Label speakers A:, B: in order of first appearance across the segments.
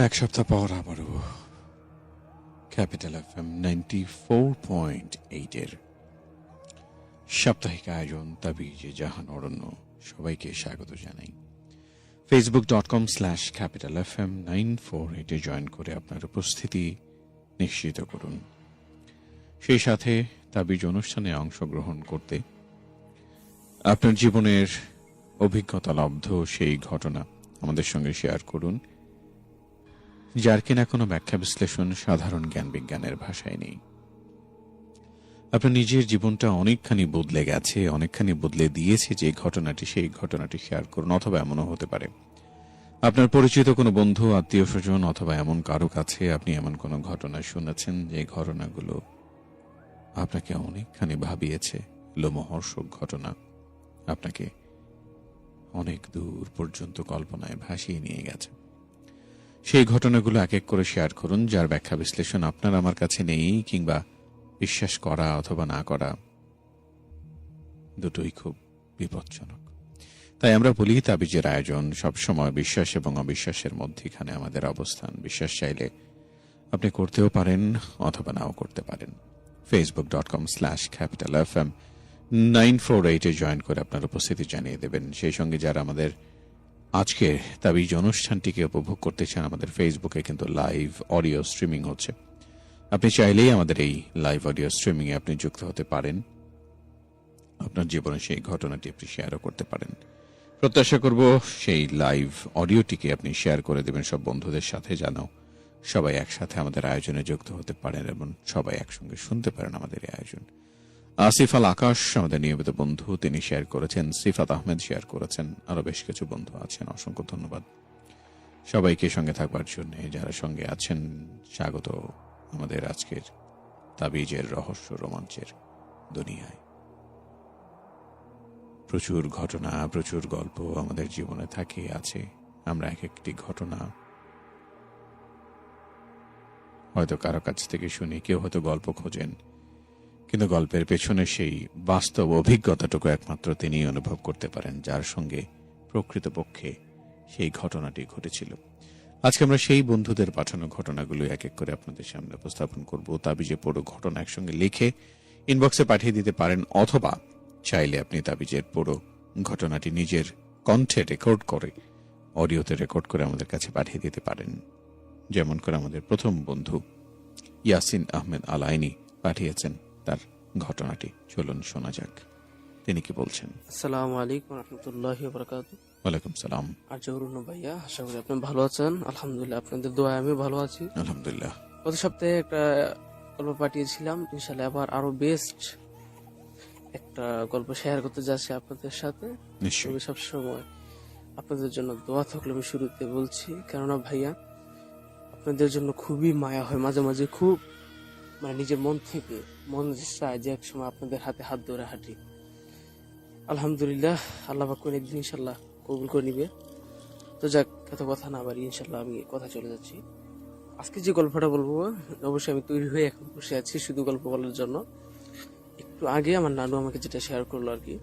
A: এক সপ্তাহ পর আবারও ক্যাপিটাল FM 94.8 এর সাপ্তাহিক আয়োজন তাবিজে জাহান অরণ্য সবাইকে স্বাগত জানাই। facebook.com/capitalfm 948 এ জয়েন করে আপনার উপস্থিতি নিশ্চিত করুন। সেই সাথে তাবিজ অনুষ্ঠানে অংশগ্রহণ করতে আপনার জীবনের অভিজ্ঞতা লব্ধ সেই ঘটনা আমাদের সঙ্গে শেয়ার করুন, যার কিনা কোনো ব্যাখ্যা বিশ্লেষণ সাধারণ জ্ঞান বিজ্ঞানের ভাষায় নেই। আপনার নিজের জীবনটা অনেকখানি বদলে গেছে, অনেকখানি বদলে দিয়েছে যে ঘটনাটি, সেই ঘটনাটি শেয়ার করুন। অথবা এমনও হতে পারে আপনার পরিচিত কোনো বন্ধু, আত্মীয় স্বজন অথবা এমন কারো কাছে আপনি এমন কোনো ঘটনা শুনেছেন যে ঘটনাগুলো আপনাকে অনেকখানি ভাবিয়েছে। লোমহর্ষক ঘটনা আপনাকে অনেক দূর পর্যন্ত কল্পনায় ভাসিয়ে নিয়ে গেছে। সেই ঘটনাগুলো এক এক করে শেয়ার করুন, যার ব্যাখ্যা বিশ্লেষণ আপনার আমার কাছে নেই, কিংবা বিশ্বাস করা অথবা না করা দুটোই খুব বিপজ্জনক। তাই আমরা বলি, তাবিজের আয়োজন সবসময় বিশ্বাস এবং অবিশ্বাসের মধ্যখানে আমাদের অবস্থান। বিশ্বাস চাইলে আপনি করতেও পারেন অথবা নাও করতে পারেন। facebook.com/capitalfm 948 এ জয়েন করে আপনার উপস্থিতি জানিয়ে দেবেন। সেই সঙ্গে যারা আমাদের আজকের তাবিজ অনুষ্ঠানটিকে উপভোগ করতে চান, আমাদের ফেসবুকে কিন্তু লাইভ অডিও স্ট্রিমিং হচ্ছে। আপনি চাইলেই আমাদের এই লাইভ অডিও স্ট্রিমিং এ আপনি যুক্ত হতে পারেন। আপনার জীবনে সেই ঘটনাটি আপনি শেয়ারও করতে পারেন। প্রত্যাশা করব সেই লাইভ অডিওটিকে আপনি শেয়ার করে দেবেন সব বন্ধুদের সাথে, যেন সবাই একসাথে আমাদের আয়োজনে যুক্ত হতে পারেন এবং সবাই একসঙ্গে শুনতে পারেন আমাদের এই আয়োজন। আসিফ আল আকাশ আমাদের নিয়মিত বন্ধু, তিনি শেয়ার করেছেন। সিফাত আহমেদ শেয়ার করেছেন। আরো বেশ কিছু বন্ধু আছেন। অসংখ্য ধন্যবাদ সবাইকে সঙ্গে থাকবার জন্য। যারা সঙ্গে আছেন, স্বাগত আমাদের আজকের তাবিজের রহস্য রোমাঞ্চের দুনিয়ায়। প্রচুর ঘটনা, প্রচুর গল্প আমাদের জীবনে থাকে, আছে। আমরা এক একটি ঘটনা হয়তো কারো কাছ থেকে শুনি, কেউ হয়তো গল্প খোঁজেন, কিন্তু গল্পের পেছনে সেই বাস্তব অভিজ্ঞতাটুকু একমাত্র তিনিই অনুভব করতে পারেন, যার সঙ্গে প্রকৃতপক্ষে সেই ঘটনাটি ঘটেছিল। আজকে আমরা সেই বন্ধুদের পাঠানো ঘটনাগুলো এক এক করে আপনাদের সামনে উপস্থাপন করব। তাবিজে পুরো ঘটনা একসঙ্গে লিখে ইনবক্সে পাঠিয়ে দিতে পারেন, অথবা চাইলে আপনি তাবিজের পুরো ঘটনাটি নিজের কণ্ঠে রেকর্ড করে, অডিওতে রেকর্ড করে আমাদের কাছে পাঠিয়ে দিতে পারেন। যেমন করে আমাদের প্রথম বন্ধু ইয়াসিন আহমেদ আলাইনি পাঠিয়েছেন তার ঘটনাটি। চলুন শোনা যাক তিনি কি বলছেন।
B: আসসালামু আলাইকুম রহমতুল্লাহি ওয়া বারাকাতুহু।
A: ওয়ালাইকুম সালাম।
B: আর জহুরুন ভাইয়া, আশা করি আপনি ভালো আছেন। আলহামদুলিল্লাহ, আপনাদের দোয়ায় আমি ভালো আছি।
A: আলহামদুলিল্লাহ।
B: গত সপ্তাহে একটা গল্প পাঠিয়েছিলাম, ইনশাআল্লাহ আবার আরো বেস্ট একটা গল্প শেয়ার করতে যাচ্ছি আপনাদের সাথে।
A: নিশ্চয়ই।
B: আমি সবসময় আপনাদের জন্য দোয়া থাকলে আমি শুরুতে বলছি, কেননা ভাইয়া আপনাদের জন্য খুবই মায়া হয় মাঝে মাঝে, খুব নিজের মন থেকে মন চায় যে এক সময় আপনাদের হাতে হাত ধরে হাঁটি। আলহামদুলিল্লাহ, আল্লাহ পাক করে একদিন ইনশাল্লাহ কবুল করে নিবে। তো যাক, এত কথা না বাড়ি ইনশাল্লাহ আমি কথা চলে যাচ্ছি। আজকে যে গল্পটা বলবো, অবশ্যই আমি তৈরি হয়ে এখন বসে আছি শুধু গল্প বলার জন্য। একটু আগে আমার নানু আমাকে যেটা শেয়ার করলো আর কি,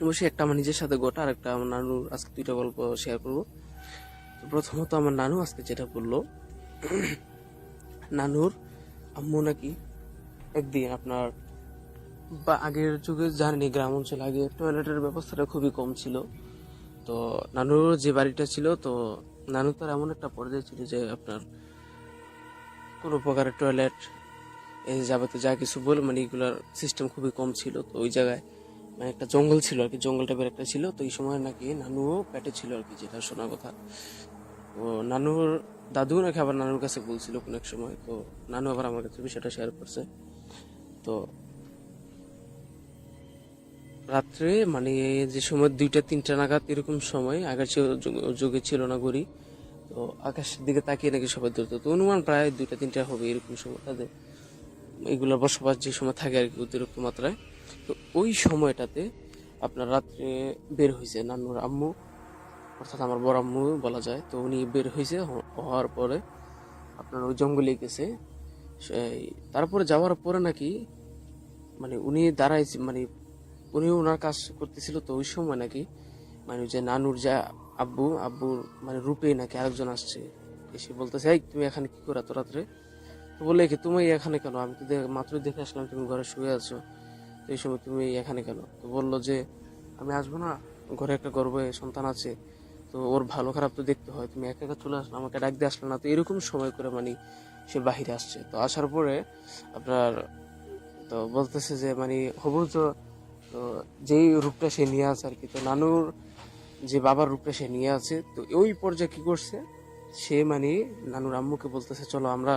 B: অবশ্যই একটা আমার নিজের সাথে গোটা, আর একটা আমার নানুর। আজকে দুইটা গল্প শেয়ার করবো। তো প্রথমত আমার নানু আজকে যেটা বললো, নানুর আম্মু নাকি একদিন আপনার, বা আগের যুগে জানেনি গ্রাম অঞ্চলে আগে টয়লেটের ব্যবস্থাটা খুবই কম ছিল। তো নানুর যে বাড়িটা ছিল, তো নানু তার এমন একটা পর্যায়ে ছিল যে আপনার কোনো প্রকারের টয়লেট এই যাবতীয় যা কিছু বলে এগুলার সিস্টেম খুবই কম ছিল। তো ওই জায়গায় একটা জঙ্গল ছিল আর কি, জঙ্গল টাইপের একটা ছিল। তো এই সময় নাকি নানুও পেটে ছিল আর কি, যেটা শোনা কথা। তো নানুর দাদু নাকি আবার নানুর কাছে বলছিল কোনো এক সময়। তো নানু আবার আমার কাছে বিষয়টা শেয়ার করছে। তো রাত্রে যে সময় 2টা-3টা নাগাদ এরকম সময়, আগের যুগে ছিল না ঘড়ি, তো আকাশের দিকে তাকিয়ে নাকি সবাই ধরতো। তো অনুমান প্রায় 2টা-3টা হবে এরকম সময় তাদের এগুলোর বসবাস যে সময় থাকে আর কি, অতিরিক্ত মাত্রায়। তো ওই সময়টাতে আপনার রাত্রে বের হয়েছে নান্নুর আম্মু, অর্থাৎ আমার বড় আম্মু বলা যায়। তো উনি বের হয়েছে, হওয়ার পরে আপনার ওই জঙ্গলে গেছে। তারপরে যাওয়ার পরে নাকি উনি দাঁড়াইছে, উনি ওনার কাজ করতেছিল। তো ওই সময় নাকি যে নানুর যে আব্বুর রূপে নাকি আরেকজন আসছে এসে বলতেছে, এই তুমি এখানে কি করো এত রাত্রে? তো বলে কি তুমি এখানে কেন? আমি তো মাত্র দেখে আসলাম তুমি ঘরে শুয়ে আছো, তো এই সময় তুমি এখানে কেন? তো বললো যে আমি আসবো না, ঘরে একটা গর্ভে সন্তান আছে, তো ওর ভালো খারাপ তো দেখতে হয়, তুমি একা একা চলে আসলে, আমাকে ডাক দিয়ে আসলে না। তো এরকম সময় করে মানে সে বাহিরে আসছে। তো আসার পরে আপনার তো বলতেছে যে মানে হবু তো, তো যেই রূপটা সে নিয়ে আছে আর কি, তো নানুর যে বাবার রূপটা সে নিয়ে আছে, তো ওই পর্যায়ে কি করছে সে মানে নানুর আম্মুকে বলতেছে চলো আমরা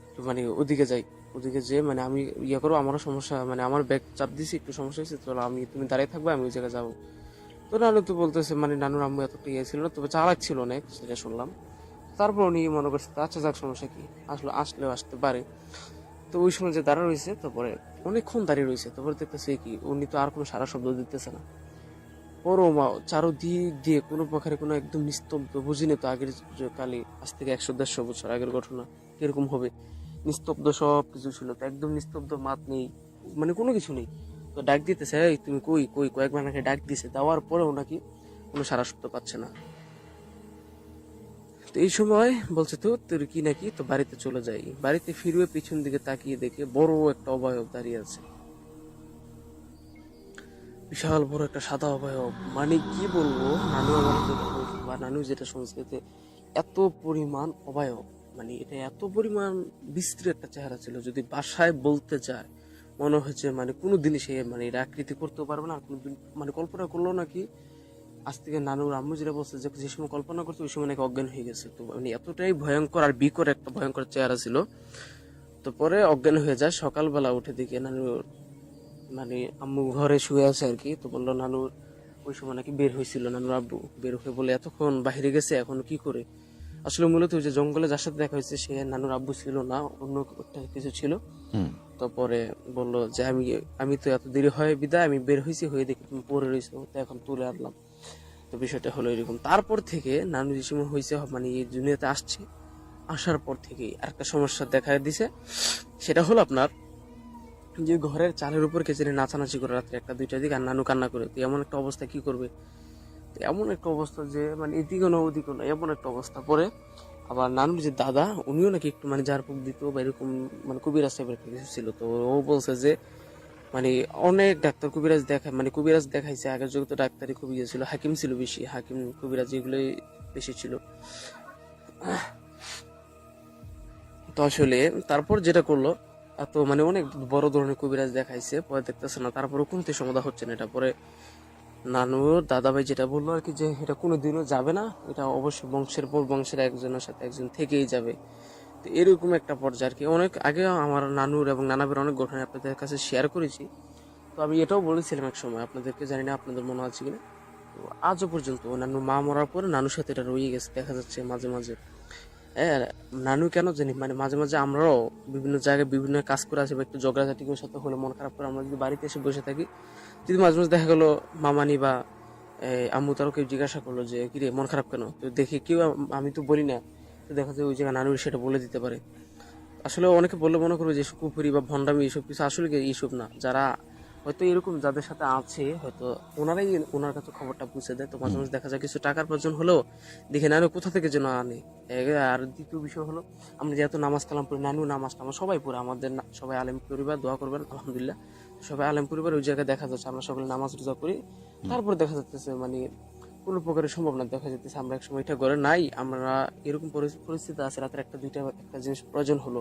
B: একটু মানে ওদিকে যাই, ওদিকে যে মানে আমি ইয়ে করবো, আমারও সমস্যা, মানে আমার ব্যাগ চাপ দিছি, একটু সমস্যা হয়েছে, চলো আমি তুমি দাঁড়িয়ে থাকবে, আমি ওই জায়গায় যাবো। তো নানু তো বলতেছে মানে নানুর আম্মু এতটা ইয়ে ছিল না, তবে চালাক ছিল অনেক, সেটা শুনলাম। তারপর উনি মনে করছে আচ্ছা যাক সমস্যা কি, আসলেও আসতে পারে। তো ওই সময় যে দাঁড়া রয়েছে, তারপরে অনেকক্ষণ দাঁড়িয়ে রয়েছে, তারপরে দেখতেছে কি উনি তো আর কোনো সারা শব্দ দিতেছে না। পরমা চারোদিক দিয়ে কোনো প্রকারে কোনো একদম নিস্তব্ধ, বুঝিনি তো আগের যে কালে আজ থেকে 100-150 বছর আগের ঘটনা কিরকম হবে, নিস্তব্ধ সব কিছু ছিল, তো একদম নিস্তব্ধ, মাত নেই, মানে কোনো কিছু নেই। তো ডাক দিতেছে, এই তুমি কই কই, কয়েকবার নাকি ডাক দিছে, দেওয়ার পরেও নাকি কোনো সারা শব্দ পাচ্ছে না। তো এই সময় বলছে তো তোর কি নাকি, তো বাড়িতে চলে যাই। বাড়িতে ফিরবে পিছন দিকে তাকিয়ে দেখে বড় একটা অবয়ব দাঁড়িয়ে আছে, বিশাল বড় একটা সাদা অবয়ব। মানে কি বলবো, নানু আমার যেটা বলছে বা নানু যেটা সংস্কৃতি, এত পরিমাণ অবয়ব, মানে এটা এত পরিমাণ বিস্তৃত একটা চেহারা ছিল, যদি বাসায় বলতে যায় মনে হচ্ছে মানে কোনো দিনই সে মানে এটা আকৃতি করতেও পারবে না, আর কোনোদিন মানে কল্পনা করলো নাকি। আজ থেকে নানুর আম্মু যেটা বলছে যে যে সময় কল্পনা করতে ওই সময় নাকি অজ্ঞান হয়ে গেছে। তো মানে এতটাই ভয়ঙ্কর আর বিকট একটা ভয়ঙ্কর চেহারা ছিল। তো পরে অজ্ঞান হয়ে যায়, সকালবেলা উঠে দেখে নানুর মানে আম্মু ঘরে শুয়ে আছে আর কি। তো বললো নানুর ওই সময় নাকি বের হয়েছিল, নানুর আব্বু বের হয়ে বলে এতক্ষণ বাইরে গেছে, এখন কি করে। আসলে মূলত ওই যে জঙ্গলে যার সাথে দেখা হয়েছে সে নানুর আব্বু ছিল না, অন্য একটা কিছু ছিল।
A: হুম।
B: তো পরে বললো যে আমি আমি তো এত দেরি হয় বিদায়, আমি বের হয়েছি, হয়ে দেখি তুমি পরে রয়েছো, তো এখন তুলে আনলাম। তো বিষয়টা হলো এরকম। তারপর থেকে নানু যে সময় হয়েছে মানে এই দুনিয়াতে আসছে, আসার পর থেকে আরেকটা সমস্যা দেখা দিছে। সেটা হলো আপনার যে ঘরের চালের উপর কে জানি নাচানাচি করে রাত্রে 1-2টার দিকে, আর নানু কান্না করে। তো এমন একটা অবস্থা কি করবে, তো এমন একটা অবস্থা যে মানে এদিকে না ওদিকে না, এমন একটা অবস্থা। পরে আবার নানুর যে দাদা, উনিও নাকি একটু মানে ঝাড়ফুঁক দিত বা এরকম, মানে কবিরাজ টাইপের একটা কিছু ছিল। তো ও বলছে যে মানে অনেক ডাক্তার কবিরাজ দেখায়, মানে কবিরাজ দেখাইছে, আগের যুগে তো ডাক্তারই খুব ইয়ে ছিল, হাকিম ছিল বেশি, হাকিম কবিরাজ এগুলোই বেশি ছিল। তো আসলে তারপর যেটা করলো, এত মানে অনেক বড় ধরনের কবিরাজ দেখাইছে, পরে দেখতেছে না, তারপরে কোনতে সমাধা হচ্ছে না। এটা পরে নানুর দাদাভাই যেটা বললো আর কি, যে এটা কোনোদিনও যাবে না, এটা অবশ্যই বংশের পর বংশের একজনের সাথে একজন থেকেই যাবে। তো এরকম একটা পর্যায়ে আর কি। অনেক আগে আমার নানুর এবং নানাবের অনেক ঘটনা আপনাদের কাছে শেয়ার করেছি। তো আমি এটাও বলেছিলাম এক সময় আপনাদেরকে, জানি না আপনাদের মনে আছে কিনা। তো আজও পর্যন্ত নানু মা মরার পরে নানুর সাথে এটা রয়ে গেছে, দেখা যাচ্ছে মাঝে মাঝে। হ্যাঁ, নানু কেন জানি মানে মাঝে মাঝে আমরাও বিভিন্ন জায়গায় বিভিন্ন কাজ করে আসি বা একটু ঝগড়াঝাটি করে সাথে হলে মন খারাপ করে আমরা যদি বাড়িতে এসে বসে থাকি, যদি মাঝে মাঝে দেখা গেলো মামানি বা আম্মু তারও কেউ জিজ্ঞাসা করলো যে কিরে মন খারাপ কেন, তো দেখি কেউ আমি তো বলি না, তো দেখা যায় ওই জায়গায় নানু সেটা বলে দিতে পারে। আসলে অনেকে বললে মনে করবে যে কুপুরি বা ভণ্ডামি এইসব কিছু, আসলে কি এইসব না। যারা হয়তো এরকম যাদের সাথে আছে হয়তো ওনারাই ওনার কাছে খবরটা পৌঁছে দেয়। তো মাঝে মাঝে দেখা যায় কিছু টাকার প্রয়োজন হলেও দেখে নানু কোথা থেকে যেন আনে। আর দ্বিতীয় বিষয় হলো আমরা যেহেতু নামাজ কালাম পড়ি, নানু নামাজ টামাজ সবাই পড়ে, আমাদের সবাই আলেম পরিবার, দোয়া করবেন আলহামদুলিল্লাহ সবাই আলেম পরিবার। ওই জায়গায় দেখা যাচ্ছে আমরা সকলে নামাজ রোজা করি, তারপর দেখা যাচ্ছে মানে কোনো প্রকারের সম্ভব না, দেখা যেতেছে আমরা এক সময় এটা ঘরে নাই, আমরা এরকম পরিস্থিতি আছে, রাতের 1-2টা একটা জিনিস প্রয়োজন হলো,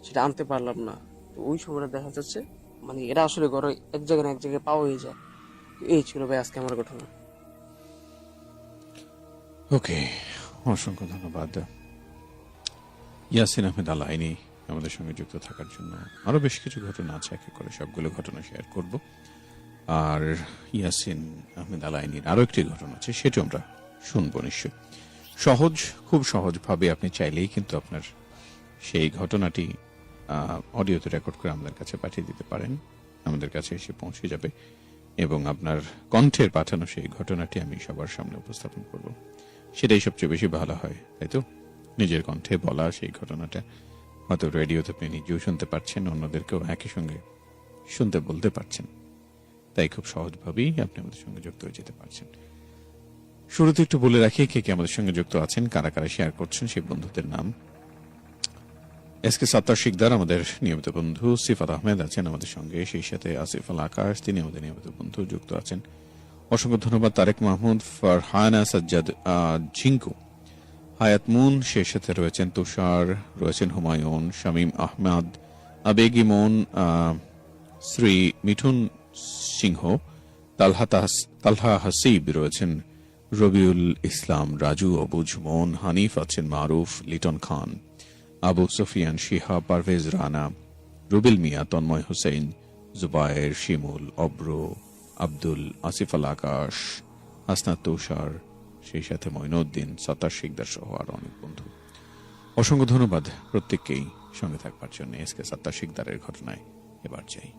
B: সেটা আনতে পারলাম না। তো ওই সময়টা দেখা যাচ্ছে মানে এরা আসলে ঘরে এক জায়গায় না এক জায়গায় পাওয়া হয়ে যায়। তো এই ছিল ভাই আজকে আমার ঘটনা।
A: ওকে, অসংখ্য ধন্যবাদ ইয়াসিন আহমেদ আল আইনি আমাদের সঙ্গে যুক্ত থাকার জন্য। আরো বেশ কিছু ঘটনা আছে, এক এক করে সবগুলো ঘটনা শেয়ার করব। আর ইয়াসিন আহমেদ আল আইনির আরো একটি ঘটনা আছে, সেটা আমরা শুনবো নিশ্চয়। খুব সহজভাবে আপনি চাইলেই কিন্তু আপনার সেই ঘটনাটি অডিওতে রেকর্ড করে আমাদের কাছে পাঠিয়ে দিতে পারেন, আমাদের কাছে এসে পৌঁছে যাবে এবং আপনার কণ্ঠের পাঠানো সেই ঘটনাটি আমি সবার সামনে উপস্থাপন করব। সেটাই সবচেয়ে বেশি ভালো হয়, তাই তো? নিজের কণ্ঠে বলা সেই ঘটনাটা হয়তো রেডিওতে আপনি নিজেও শুনতে পাচ্ছেন, অন্যদেরকেও একই সঙ্গে শুনতে বলতে পারছেন, তাই খুব সহজভাবেই আপনি আমাদের সঙ্গে যুক্ত হয়ে যেতে পারছেন। শুরুতে একটু বলে রাখি কে কে আমাদের সঙ্গে যুক্ত আছেন, কারা কারা শেয়ার করছেন সেই বন্ধুদের নাম। এসকে সাত্তার শিকদার আমাদের নিয়মিত বন্ধু, সিফাত আহমেদ আছেন আমাদের সঙ্গে, সেই সাথে আসিফ আল আকাশ, তিনি আমাদের নিয়মিত বন্ধু যুক্ত আছেন। অসংখ্য ধন্যবাদ। তারেক মাহমুদ, ফারহানা সাজ্জাদ, ঝিঙ্কু, হায়াত মুন, সেই সাথে রয়েছেন তুষার, রয়েছেন হুমায়ুন, শামীম আহমদ, আবেগি মন, শ্রী মিঠুন সিংহ, তালহা হাসিব রয়েছেন, রবিউল ইসলাম, রাজু, অবুজ মন, হানিফ আছেন, মারুফ, লিটন খান, আবু সুফিয়ান, শিহা, পারভেজ রানা, রুবেল মিয়া, তন্ময় হোসেন, জুবায়ের, শিমুল, অব্র, আব্দুল, আসিফ আল আকাশ, হাসনাত তুষার, সেই সাথে মঈনুদ্দিন, সাত্তার শিকদার সহ আরো অনেক বন্ধু। অসংখ্য ধন্যবাদ প্রত্যেককেই সঙ্গে থাকবার জন্য। এসকে সাত্তার শিকদারের ঘটনায় এবার যাই।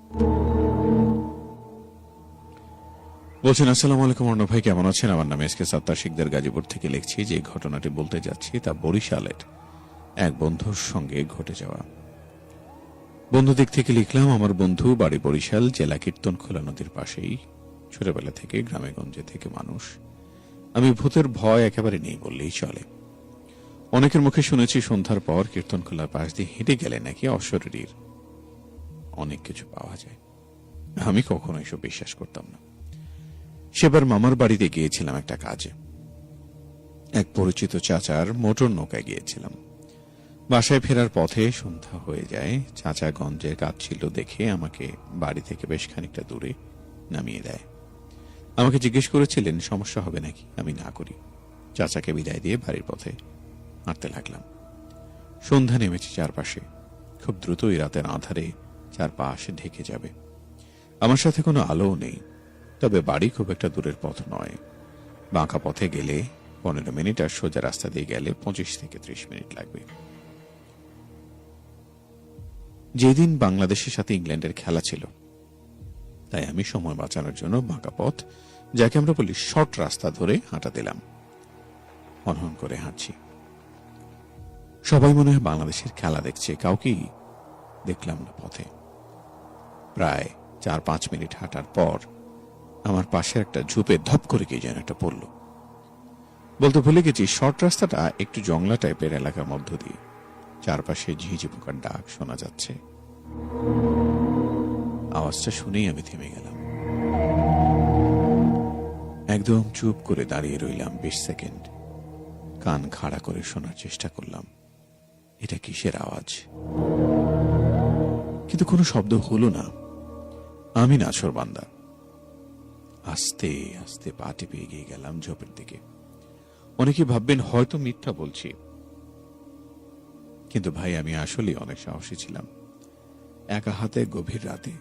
A: বলছেন, আসসালামু আলাইকুম অর্ণব ভাই, কেমন আছেন? আমার নাম এসকে সাত্তার শিকদার, গাজীপুর থেকে লিখছি। যে ঘটনাটি বলতে যাচ্ছি তা বরিশালের এক বন্ধুর সঙ্গে ঘটে যাওয়া। বন্ধু দিক থেকে লিখলাম, আমার বন্ধু বাড়ি বরিশাল, জেলা কীর্তনখোলা নদীর পাশেই। ছোটবেলা থেকে গ্রামে গঞ্জে থেকে মানুষ, আমি ভূতের ভয় একেবারে নেই বললেই চলে। অনেকের মুখে শুনেছি সন্ধ্যার পর কীর্তনখোলার পাশ দিয়ে হেঁটে গেলে নাকি অশরীরীর অনেক কিছু পাওয়া যায়। আমি কখনো এসব বিশ্বাস করতাম না। সেবার মামার বাড়িতে গিয়েছিলাম একটা কাজে। এক পরিচিত চাচার মোটর নৌকায় গিয়েছিলাম। বাসায় ফেরার পথে সন্ধ্যা হয়ে যায়। চাচা গঞ্জের কাজ ছিল দেখে আমাকে বাড়ি থেকে বেশ খানিকটা দূরে নামিয়ে দেয়। আমাকে জিজ্ঞেস করেছিলেন সমস্যা হবে নাকি। আমি না করি। চাচাকে বিদায় দিয়ে বাড়ির পথে হাঁটতে লাগলাম। সন্ধ্যা নেমেছে চারপাশে। খুব দ্রুতই রাতের আঁধারে চারপাশে ঢেকে যাবে। আমার সাথে কোনো আলোও নেই, তবে বাড়ি খুব একটা দূরের পথ নয়। বাঁকা পথে গেলে 15 মিনিট, আর সোজা রাস্তা দিয়ে গেলে 25 থেকে 30 মিনিট লাগবে। যেদিন বাংলাদেশের সাথে ইংল্যান্ডের খেলা ছিল, তাই আমি সময় বাঁচানোর জন্য বাঁকা পথ, যাকে আমরা বলি শর্ট রাস্তা, ধরে হাঁটা দিলাম। হনহন করে হাঁটছি। সবাই মনে হয় বাংলাদেশের খেলা দেখছে, কাউকেই দেখলাম না পথে। প্রায় 4-5 মিনিট হাঁটার পর আমার পাশে একটা ঝোপে ধপ করে কে যেন একটা পড়ল। বলতে ভুলে গেছি, শর্ট রাস্তাটা একটু জংলা টাইপের এলাকার মধ্য দিয়ে। চারপাশে ঝিঝি পোকার ডাক শোনা যাচ্ছে। আওয়াজটা শুনেই আমি থেমে গেলাম। একদম চুপ করে দাঁড়িয়ে রইলাম 20 সেকেন্ড। কান খাড়া করে শোনার চেষ্টা করলাম এটা কিসের আওয়াজ, কিন্তু কোনো শব্দ হলো না। আমি নাছোড়বান্দা। আস্তে আস্তে পা টিপে এগিয়ে গেলাম ঝোপের দিকে। অনেকে ভাববেন হয়তো মিথ্যা বলছি, কিন্তু ভাই আমি আসলে অনেক সাহসী ছিলাম। একা হাতে গভীর রাতে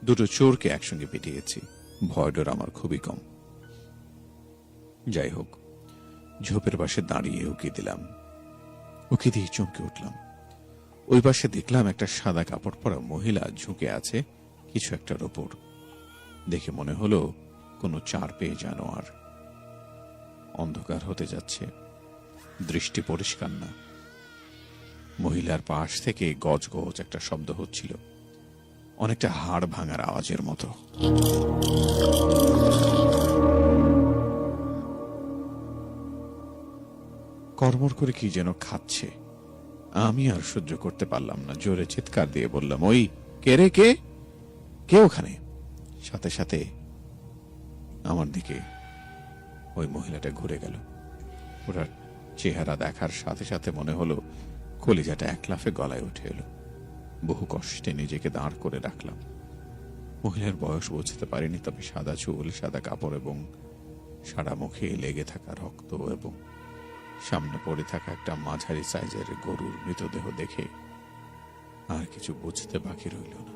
A: দুটো চোরকে একসঙ্গে পিটিয়েছি। ভয় ডর আমার খুবই কম। যাই হোক, ঝোপের পাশে দাঁড়িয়ে উকি দিলাম। উকি দিয়ে চমকে উঠলাম। ওই পাশে দেখলাম একটা সাদা কাপড় পরা মহিলা ঝুঁকে আছে কিছু একটার ওপর। দেখে মনে হলো কোনো চার পেয়ে জানোয়ার। অন্ধকার হতে যাচ্ছে, দৃষ্টি পরিষ্কার না। মহিলার পাশ থেকে গজ গজ একটা শব্দ হচ্ছিল, অনেকটা হাড় ভাঙার আওয়াজের মতো। কর্মর করে কি যেন খাচ্ছে। আমি আর সহ্য করতে পারলাম না, জোরে চিৎকার দিয়ে বললাম, ওই কে রে, কে কে ওখানে? সাথে সাথে আমার দিকে ওই মহিলাটা ঘুরে গেল। ওনার চেহারা দেখার সাথে সাথে মনে হলো কলিজাটা এক লাফে গলায় উঠে এলো। বহু কষ্টে নিজেকে দাঁড় করে রাখলাম। মহিলার বয়স বুঝতে পারিনি, তবে সাদা চুল, সাদা কাপড় এবং সারা মুখে লেগে থাকা রক্ত এবং সামনে পড়ে থাকা একটা মাঝারি সাইজের গরুর মৃতদেহ দেখে আর কিছু বুঝতে বাকি রইল না।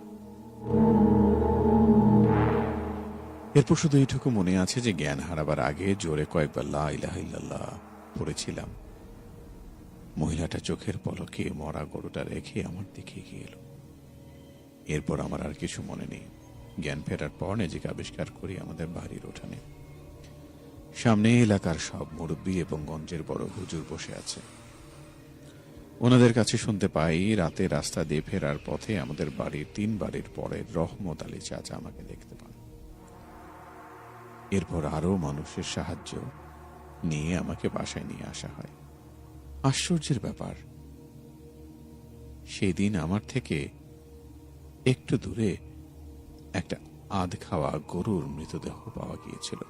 A: এরপর শুধু এইটুকু মনে আছে যে জ্ঞান হারাবার আগে জোরে কয়েকবার লা ইলাহা ইল্লাল্লাহ পড়েছিলাম। মহিলাটা চোখের পলকে মরা গরুটা রেখে আমার দিকে এগিয়ে এলো। এরপর আমার আর কিছু মনে নেই। জ্ঞান ফেরার পর নিজেকে আবিষ্কার করি আমাদের বাড়ির উঠানে। সামনে এলাকার সব মুরব্বী এবং গঞ্জের বড় হুজুর বসে আছে। ওনাদের কাছে শুনতে পাই রাতে রাস্তা দিয়ে ফেরার পথে আমাদের বাড়ির 3 বাড়ির পরের রহমত আলী চাচা আমাকে দেখতে পান। এরপর আরো মানুষের সাহায্য নিয়ে আমাকে বাসায় নিয়ে আসা হয়। আশ্চর্যের ব্যাপার, সেই দিন আমার থেকে একটু দূরে একটা আধ খাওয়া গরুর মৃতদেহ পাওয়া গিয়েছিল।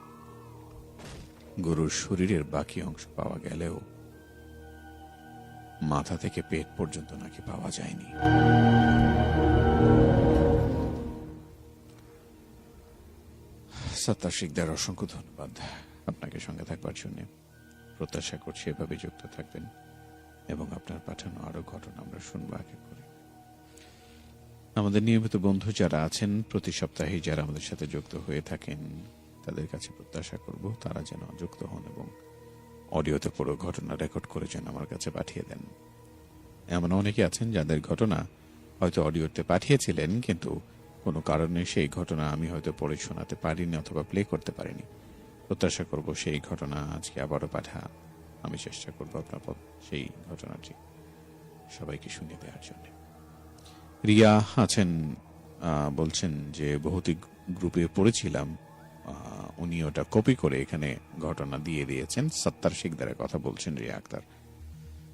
A: গরুর শরীরের বাকি অংশ পাওয়া গেলেও মাথা থেকে পেট পর্যন্ত নাকি পাওয়া যায়নি। সত্তার শিকদার, অসংখ্য ধন্যবাদ আপনাকে সঙ্গে থাকবার জন্য। প্রত্যাশা করছি এভাবে যুক্ত থাকবেন এবং আপনার পাঠানো আরো ঘটনা আমরা শুনবো এক এক করে। আমাদের নিয়মিত বন্ধু যারা আছেন, প্রতি সপ্তাহে যারা আমাদের সাথে যুক্ত হয়ে থাকেন, তাদের কাছে প্রত্যাশা করব তারা যেন যুক্ত হন এবং অডিওতে পুরো ঘটনা রেকর্ড করে যেন আমার কাছে পাঠিয়ে দেন। এমন অনেকে আছেন যাদের ঘটনা হয়তো অডিওতে পাঠিয়েছিলেন, কিন্তু কোনো কারণে সেই ঘটনা আমি হয়তো পড়ে শোনাতে পারিনি অথবা প্লে করতে পারিনি। প্রত্যাশা করব সেই ঘটনা আজকে আবারও আমি চেষ্টা করবো আপনার সেই ঘটনাটি সবাইকে শুনিয়ে দেওয়ার জন্য। রিয়া আছেন, বলছেন যে ভৌতিক গ্রুপে পড়েছিলাম, উনি ওটা কপি করে এখানে ঘটনা দিয়ে দিয়েছেন। সত্তার শিকদারের কথা বলছেন রিয়া আক্তার।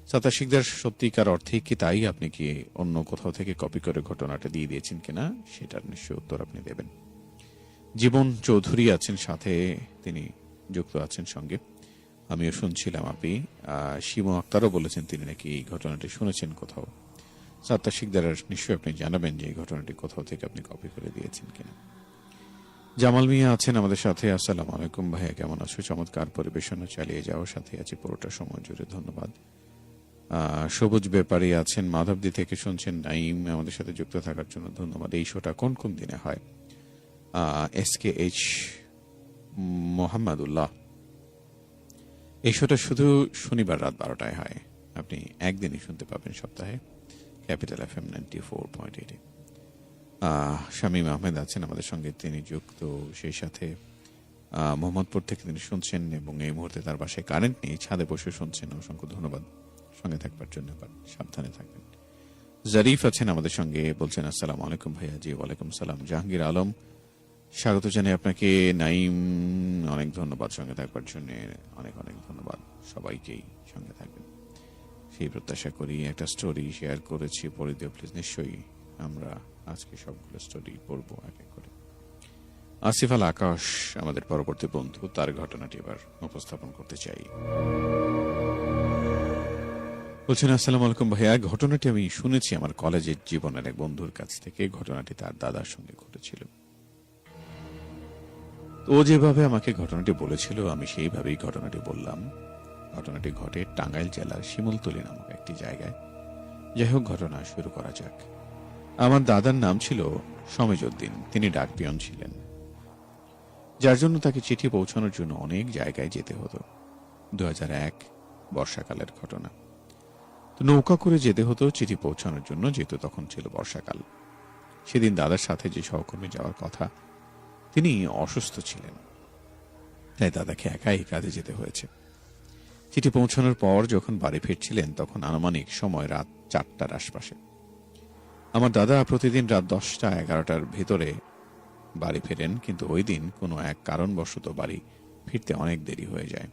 A: সত্তার শিকদার, সত্যিকার অর্থে কি তাই? আপনি কি অন্য কোথাও থেকে কপি করে ঘটনাটা দিয়ে দিয়েছেন কিনা সেটার নিশ্চয় উত্তর আপনি দেবেন। জীবন চৌধুরী আছেন সাথে, তিনি যুক্ত আছেন সঙ্গে, আমিও শুনছিলাম। আপনি শিমু আক্তারও বলেছেন তিনি নাকি এই ঘটনাটি শুনেছেন কোথাও। সত্তার শিকদারের নিশ্চয়ই আপনি জানাবেন যে এই ঘটনাটি কোথাও থেকে আপনি কপি করে দিয়েছেন কিনা। জামাল মিয়া আছেন আমাদের সাথে। আসসালামু আলাইকুম ভাইয়া, কেমন আছো? চমৎকার পরিবেশনা চালিয়ে যাওয়ার সাথে আছি পুরোটা সময় জুড়ে, ধন্যবাদ। সবুজ ব্যাপারী আছেন, মাধবদী থেকে শুনছেন। নাইম আমাদের সাথে যুক্ত থাকার জন্য ধন্যবাদ। এই শোটা কোন কোন দিনে হয়? SKH মোহাম্মদুল্লাহ, এই শোটা শুধু শনিবার রাত 12টায় হয়। আপনি একদিনই শুনতে পাবেন সপ্তাহে, ক্যাপিটাল FM 94.8। শামীম আহমেদ আছেন আমাদের সঙ্গে, তিনি যুক্ত। সেই সাথে মোহাম্মদপুর থেকে তিনি শুনছেন এবং এই মুহূর্তে তার বাসায় কারেন্ট নেই, ছাদে বসে শুনছেন। অসংখ্য ধন্যবাদ সঙ্গে থাকবার জন্য, সাবধানে থাকবেন। জারিফ আছেন আমাদের সঙ্গে, বলছেন আসসালামু আলাইকুম ভাইয়া। জি ওয়ালাইকুম সালাম। জাহাঙ্গীর আলম, স্বাগত জানাই আপনাকে। নাইম, অনেক ধন্যবাদ সঙ্গে থাকবার জন্য, অনেক অনেক ধন্যবাদ। সবাইকেই সঙ্গে থাকবেন সেই প্রত্যাশা করি। একটা স্টোরি শেয়ার করেছি, পড়ে দিও প্লিজ। নিশ্চয়ই আমরা আজকে সবগুলো স্টোরি পড়বো এক এক করে। আসিফ আল আকাশ আমাদের পরবর্তী বন্ধু, তার ঘটনাটি এবার উপস্থাপন করতে চাই। বলছেন আসসালামু আলাইকুম ভাইয়া, ঘটনাটি আমি শুনেছি আমার কলেজের জীবনের এক বন্ধুর কাছ থেকে। ঘটনাটি তার দাদার সঙ্গে ঘটেছিল। ও যেভাবে আমাকে ঘটনাটি বলেছিল আমি সেইভাবেই ঘটনাটি বললাম। ঘটনাটি ঘটে টাঙ্গাইল জেলার শিমুলতলী নামক একটি জায়গায়। যাই হোক, ঘটনা শুরু করা যাক। আমার দাদার নাম ছিল সমেজউদ্দিন, তিনি ডাক পিয়ন ছিলেন, যার জন্য তাকে চিঠি পৌঁছানোর জন্য অনেক জায়গায় যেতে হতো। 2001 বর্ষাকালের ঘটনা। তো নৌকা করে যেতে হতো চিঠি পৌঁছানোর জন্য, যেহেতু তখন ছিল বর্ষাকাল। সেদিন দাদার সাথে যে সহকর্মী যাওয়ার কথা, তিনি অসুস্থ ছিলেন, তাই দাদাকে একাই কাজে যেতে হয়েছে। চিঠি পৌঁছানোর পর যখন বাড়ি ফিরছিলেন তখন আনুমানিক সময় রাত 4টার আশপাশে। আমার দাদা প্রতিদিন রাত 10টা-11টার ভেতরে বাড়ি ফেরেন, কিন্তু ওই দিন কোনো এক কারণবশত বাড়ি ফিরতে অনেক দেরি হয়ে যায়।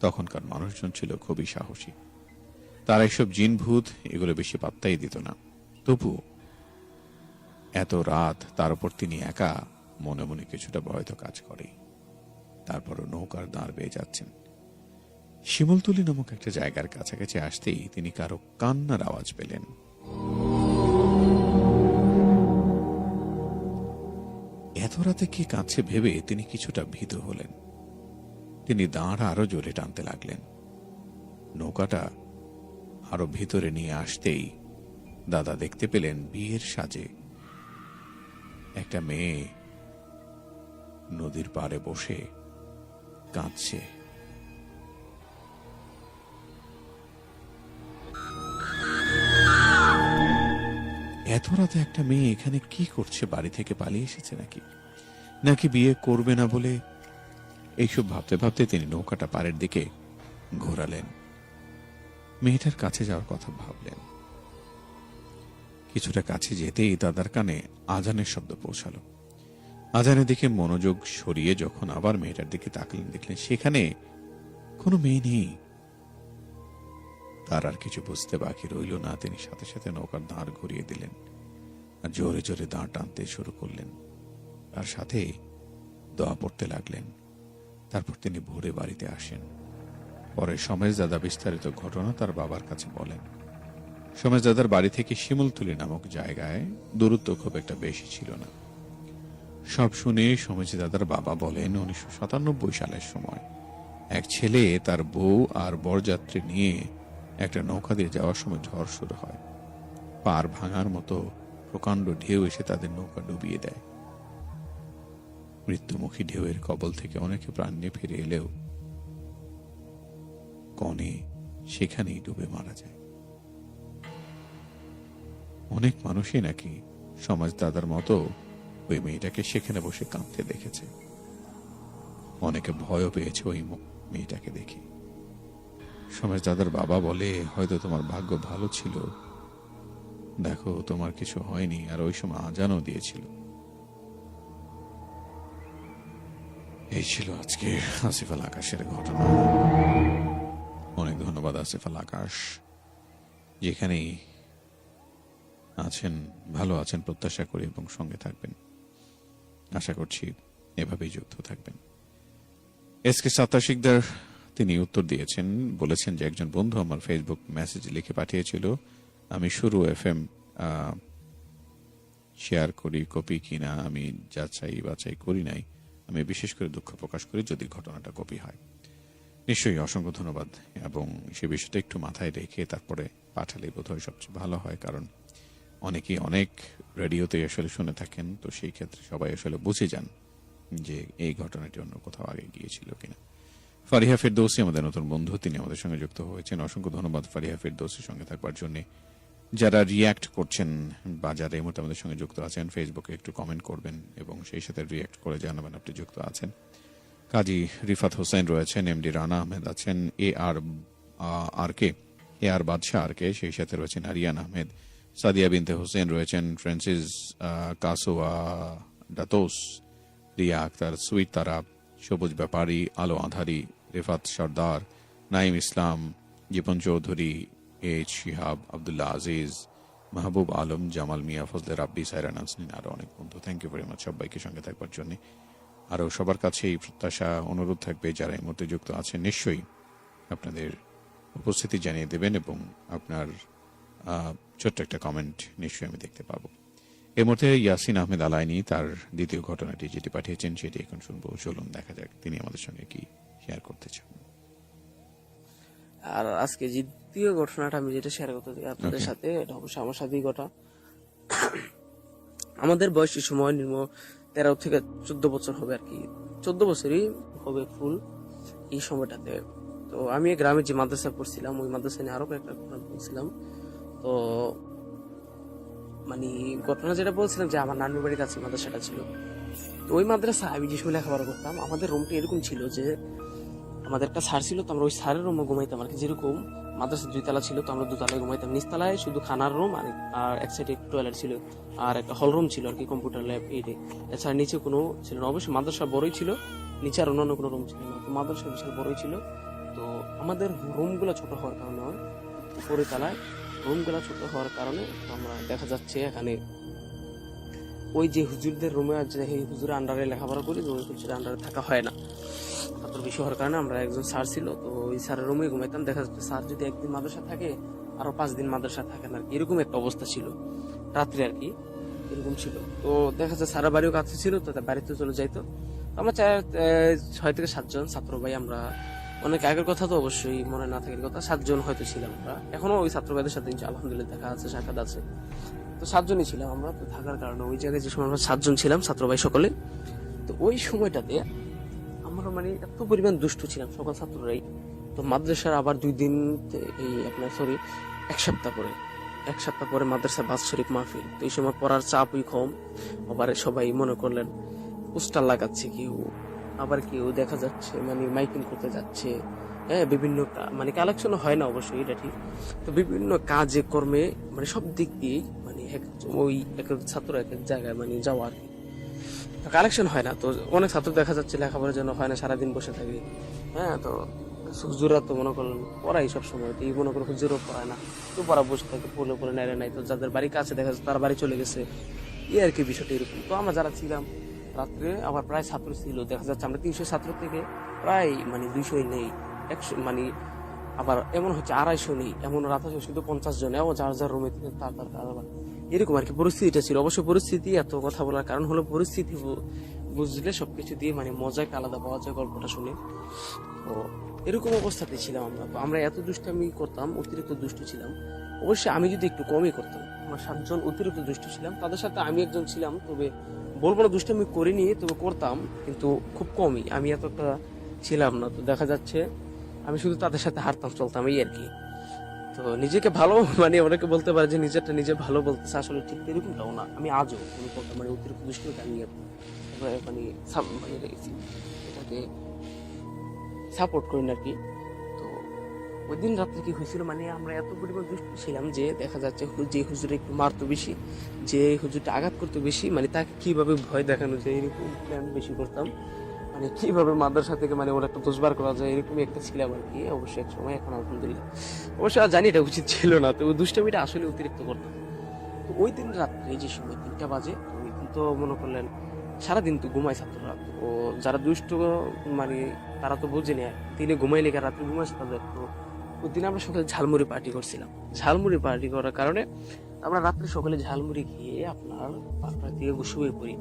A: তখনকার মানুষজন ছিল খুবই সাহসী, তারা এসব জিন ভূত এগুলো বেশি পাত্তাই দিত না। তবুও এত রাত, তার উপর তিনি একা, মনে মনে কিছুটা ভয় তো কাজ করেই। তারপরও নৌকার দাঁড় বেয়ে যাচ্ছেন। শিমুলতলী নামক একটা জায়গার কাছাকাছি আসতেই তিনি কারো কান্নার আওয়াজ পেলেন। এত রাতে কে কাঁদছে ভেবে তিনি কিছুটা ভীত হলেন। তিনি দাঁড় আরো জোরে টানতে লাগলেন। নৌকাটা আরো ভিতরে নিয়ে আসতেই দাদা দেখতে পেলেন বিয়ের সাজে একটা মেয়ে নদীর পাড়ে বসে কাঁদছে। এত রাতে একটা মেয়ে এখানে কি করছে? বাড়ি থেকে পালিয়ে এসেছে নাকি বিয়ে করবে না বলে? এইসব ভাবতে ভাবতে তিনি নৌকাটা পাড়ের দিকে ঘোরালেন, মেয়েটার কাছে যাওয়ার কথা ভাবলেন। কিছুটা কাছে যেতেই দাদার কানে আজানের শব্দ পৌঁছালো। আজানের দিকে মনোযোগ সরিয়ে যখন আবার মেয়েটার দিকে তাকালেন, দেখলেন সেখানে কোনো মেয়ে নেই। তার আর কিছু বুঝতে বাকি রইল না। তিনি সাথে সাথে নৌকার দাঁড় ঘুরিয়ে দিলেন আর জোরে জোরে দাঁড় টানতে শুরু করলেন। তার সাথে দোয়া পড়তে লাগলেন। তারপর তিনি ভোরে বাড়িতে আসেন। পরে সমেশদাদা বিস্তারিত ঘটনা তার বাবার কাছে বলেন। সমেশদাদার বাড়ি থেকে শিমুলতলি নামক জায়গায় দূরত্ব খুব একটা বেশি ছিল না। সব শুনে সমেশদাদার বাবা বলেন, 1997 সালের সময় এক ছেলে তার বউ আর বরযাত্রী নিয়ে একটা নৌকা দিয়ে যাওয়ার সময় ঝড় শুরু হয়। পার ভাঙার মতো প্রকাণ্ড ঢেউ এসে তাদের নৌকা ডুবিয়ে দেয়। মৃত্যুমুখী ঢেউয়ের কবল থেকে অনেকে প্রাণ নিয়ে ফিরে এলেও কনে সেখানেই ডুবে মারা যায়। অনেক মানুষই নাকি সমাজদাদার মতো ওই মেয়েটাকে সেখানে বসে কাঁদতে দেখেছে। অনেকে ভয়ও পেয়েছে ওই মেয়েটাকে দেখে। সমাজদাদার বাবা বলে, হয়তো তোমার ভাগ্য ভালো ছিল, দেখো তোমার কিছু হয়নি। আর ওই সময় আজানও দিয়েছিল। এই ছিল আজকে আসিফ আল আকাশের ঘটনা। অনেক ধন্যবাদ আসিফ আল আকাশ। যেখানেই আছেন ভালো আছেন প্রত্যাশা করি এবং সঙ্গে থাকবেন। আশা করছি এভাবেই যুক্ত থাকবেন। এসকে সাত্তার তিনি উত্তর দিয়েছেন, বলেছেন যে একজন বন্ধু আমার ফেসবুক মেসেজ লিখে পাঠিয়েছিল, আমি শুরু FM শেয়ার করি কপি কিনা আমি যাচাই বাছাই করি নাই। আমি বিশেষ করে দুঃখ প্রকাশ করি যদি ঘটনাটা কপি হয়। নিশ্চয়ই অসংখ্য ধন্যবাদ। এবং সে বিষয়টা একটু মাথায় রেখে তারপরে পাঠালে বোধহয় সবচেয়ে ভালো হয়, কারণ অনেকেই অনেক রেডিওতে আসলে শুনে থাকেন। তো সেই ক্ষেত্রে সবাই আসলে বুঝে যান যে এই ঘটনাটি অন্য কোথাও আগে গিয়েছিল কিনা। ফারিহা ফেরদৌসী আমাদের নতুন বন্ধু, তিনি আমাদের সঙ্গে যুক্ত হয়েছেন। অসংখ্য ধন্যবাদ ফারিহা ফেরদৌসীর সঙ্গে থাকবার জন্য। যারা রিয়্যাক্ট করছেন বা যারা এই মুহূর্তে আমাদের সঙ্গে যুক্ত আছেন, ফেসবুকে একটু কমেন্ট করবেন এবং সেই সাথে রিয়্যাক্ট করে জানাবেন আপনি যুক্ত আছেন। কাজী রিফাত হোসেন রয়েছেন, MD রানা আহমেদ আছেন, AR বাদশাহ আর কে, সেই সাথে রয়েছেন আরিয়ান আহমেদ, সাদিয়া বিনতে হোসেন রয়েছেন, ফ্রান্সিস কাসোয়া ডাতোস, রিয়া আক্তার, সুইট তারা, সবুজ ব্যাপারী, আলো আধারি, রিফাত সর্দার, নাইম ইসলাম, জীবন চৌধুরী, H শিহাব, আবদুল্লাহ আজিজ, মাহবুব আলম, জামাল মিয়া, ফজলে রাব্বি, সাইরা নাজনীন, আরো অনেক বন্ধু। থ্যাংক ইউ ভেরি মাচ সবাইকে সঙ্গে থাকবার জন্য। আরো সবার কাছে এই প্রত্যাশা অনুরোধ থাকবে, যারা এই মুহূর্তে যুক্ত আছেন নিশ্চয়ই আপনাদের উপস্থিতি জানিয়ে দেবেন এবং আপনার ছোট্ট একটা কমেন্ট নিশ্চয়ই আমি দেখতে পাবো। এই মুহূর্তে ইয়াসিন আহমেদ আলাইনি তার দ্বিতীয় ঘটনাটি যেটি পাঠিয়েছেন সেটি এখন শুনবো। চলুন দেখা যাক তিনি আমাদের সঙ্গে কি শেয়ার করতে চান।
B: আর আজকে যে দ্বিতীয় ঘটনাটা আমি যেটা শেয়ার করতে চাই আপনাদের সাথে, এটা অবশ্যই আমার সাথেই ঘটা। আমাদের বয়সী সময় 13 থেকে 14 বছর হবে আর কি, 14 বছরই হবে ফুল এই সময়টাতে। তো আমি গ্রামে যে মাদ্রাসা পড়ছিলাম ওই মাদ্রাসা নিয়ে আরো কয়েকটা ঘটনা বলছিলাম। তো মানে ঘটনা যেটা বলছিলাম যে আমার নানুর বাড়ির কাছে মাদ্রাসাটা ছিল। তো ওই মাদ্রাসা আমি যে সময় লেখাপড়া করতাম, আমাদের রুমটা এরকম ছিল যে আমাদের একটা স্যার ছিল, তো আমরা ওই স্যারের রুমে ঘুমাইতাম আর কি। যেরকম মাদ্রাসা 2 তলা ছিল, তো আমরা 2 তলায় ঘুমাইতাম। নিচতলায় শুধু খানার রুম আর এক সাইডে টয়লেট ছিল আর একটা হল রুম ছিল আর কি, কম্পিউটার ল্যাব এইটে। এছাড়া নিচে কোনো ছিল না। অবশ্যই মাদ্রাসা বড়ই ছিল, নিচে আর অন্যান্য কোনো রুম ছিল না। তো মাদ্রাসা বিশাল বড়ই ছিল। তো আমাদের রুমগুলো ছোট হওয়ার কারণে, উপরের তলায় রুমগুলো ছোট হওয়ার কারণে আমরা দেখা যাচ্ছে এখানে ওই যে হুজুরদের রুমে যে হুজুরের আন্ডারে লেখাপড়া করি, ওই হুজুরের আন্ডারে থাকা হয় না। ছাত্র বেশি হওয়ার কারণে আমরা একজন স্যার ছিল, তো ওই স্যারের রুমে ঘুমাইতাম। দেখা যাচ্ছে স্যার যদি একদিন মাদ্রাসা থাকে আরো 5 দিন মাদ্রাসা থাকে না আর কি, এরকম একটা অবস্থা ছিল রাত্রে আর কি, এরকম ছিল। তো দেখা যাচ্ছে স্যারের বাড়িও কাছে ছিল, তো তার বাড়িতে চলে যাইতো। আমরা 6 থেকে 7 জন ছাত্র ভাই, আমরা অনেক আগের কথা তো অবশ্যই মনে না থাকার কথা, 7 জন হয়তো ছিলাম আমরা। এখনো ওই ছাত্র ভাইদের সাথে আলহামদুলিল্লাহ দেখা আছে, সাক্ষাৎ আছে। তো 7 জনই ছিলাম আমরা। তো থাকার কারণে ওই জায়গায় যে সময় আমরা 7 জন ছিলাম ছাত্র ভাই সকলে, তো ওই সময়টাতে আমরা মানে এত পরিমাণ দুষ্ট ছিলাম সকল ছাত্ররাই। তো মাদ্রাসার আবার 2 দিন এই আপনার এক সপ্তাহ পরে মাদ্রাসার বাস শরীফ মাহফিল। তো এই সময় পড়ার চাপই কম, আবার সবাই মনে করলেন পোস্টার লাগাচ্ছে কেউ, আবার কেউ দেখা যাচ্ছে মানে মাইকিং করতে যাচ্ছে। হ্যাঁ, বিভিন্ন মানে কালেকশন হয় না অবশ্যই, এটা ঠিক। তো বিভিন্ন কাজে কর্মে মানে সব দিক দিয়েই মানে ওই এক এক ছাত্র এক এক জায়গায় মানে যাওয়া আর কি। তো কালেকশন হয় না, তো অনেক ছাত্র দেখা যাচ্ছে লেখাপড়ার জন্য হয় না, সারাদিন বসে থাকে। হ্যাঁ, তো হুজুরা তো মনে করলেন পড়াই সব সময়, তো এই মনে করো হুজুরও পড়ায় না, তো পড়া বসে থাকে, পড়লে নেড়ে নাই, তো যাদের বাড়ি কাছে দেখা যাচ্ছে তার বাড়ি চলে গেছে, এই আর কি বিষয়টা এরকম। তো আমরা যারা ছিলাম রাত্রে আবার প্রায় ছাত্র ছিল, দেখা যাচ্ছে আমরা 300 ছাত্র থেকে প্রায় মানে 200 নেই, 100 মানে আবার এমন হচ্ছে 250 নেই, এমন রাত আছে শুধু 50 জন, এমন যার যার রুমে তার তার আবার এরকম আর কি পরিস্থিতিটা ছিল। অবশ্য পরিস্থিতি এত কথা বলার কারণ হলো পরিস্থিতি বুঝলে সবকিছু দিয়ে মানে মজাকে আলাদা পাওয়া যায় গল্পটা শুনে। তো এরকম অবস্থাতে ছিলাম আমরা। তো আমরা এত দুষ্টামি করতাম, অতিরিক্ত দুষ্ট ছিলাম। অবশ্যই আমি যদি একটু কমই করতাম, আমরা 7 জন অতিরিক্ত দুষ্ট ছিলাম, তাদের সাথে আমি একজন ছিলাম, তবে বলবো না দুষ্টামি করিনি, তবে করতাম কিন্তু খুব কমই, আমি এত একটা ছিলাম না। তো দেখা যাচ্ছে আমি শুধু তাদের সাথে হারতাম চলতাম এই আর কি। তো নিজেকে ভালো মানে অনেকে বলতে পারে যে নিজেরটা নিজে ভালো বলতেছে, আসলে ঠিক এরকমটাও না। আমি আজও কোনো কথা মানে অতিরিক্ত দুষ্টিকে আমি মানে মানে এটাকে সাপোর্ট করি না আর কি। তো ওই দিন রাত্রে কি হয়েছিল, মানে আমরা এত পরিমাণ দুষ্ট ছিলাম যে দেখা যাচ্ছে যে হুজুরে একটু মারতো বেশি, যে হুজুরটা আঘাত করতো বেশি, মানে তাকে কিভাবে ভয় দেখানো যায় এরকম প্ল্যান বেশি করতাম, মানে কিভাবে মাদ্রাসা থেকে মানে ওরা একটা দোষবার করা যায় এরকমই একটা ছিলাম আর কি। অবশ্যই এক সময়, এখন আলহামদুলিল্লাহ অবশ্যই আর জানি এটা উচিত ছিল না, তো ওই দুষ্টামিটা আসলে অতিরিক্ত করতাম। তো ওই দিন রাত্রে যে সময় 3টা বাজে, তো ওই দিন তো মনে করলেন সারাদিন তো ঘুমায় ছাত্ররা, তো যারা দুষ্ট মানে তারা তো বোঝেনি, দিনে ঘুমাই লেগে রাত্রে ঘুমাইছে তাদের। তো ওই দিন আমরা সকালে ঝালমুড়ি পার্টি করছিলাম, ঝালমুড়ি পার্টি করার কারণে আমরা রাত্রে সকালে ঝালমুড়ি খেয়ে আপনার 5টার দিকে শুয়ে পড়ি।